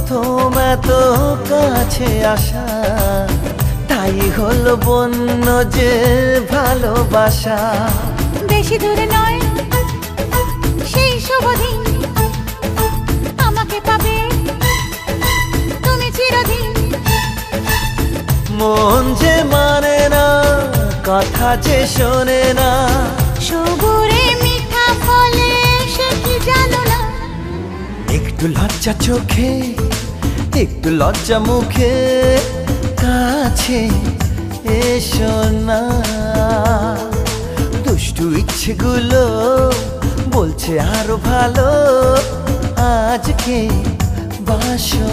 প্রথম এত কাছে আসা, তাই হলো বন্য যে ভালোবাসা। বেশি দূরে নয় সেই শুভ দিন, আমাকে পাবে তুমি চিরদিন। মন যে মানে না, কথা যে শোনে না, সবুরে মিঠা ফলে সে কি জানো না। একটু লজ্জা চোখে, একটু লজ্জা মুখে, কাছে এসো না। দুষ্টু ইচ্ছেগুলো বলছে আরো ভালো, আজকে বাসো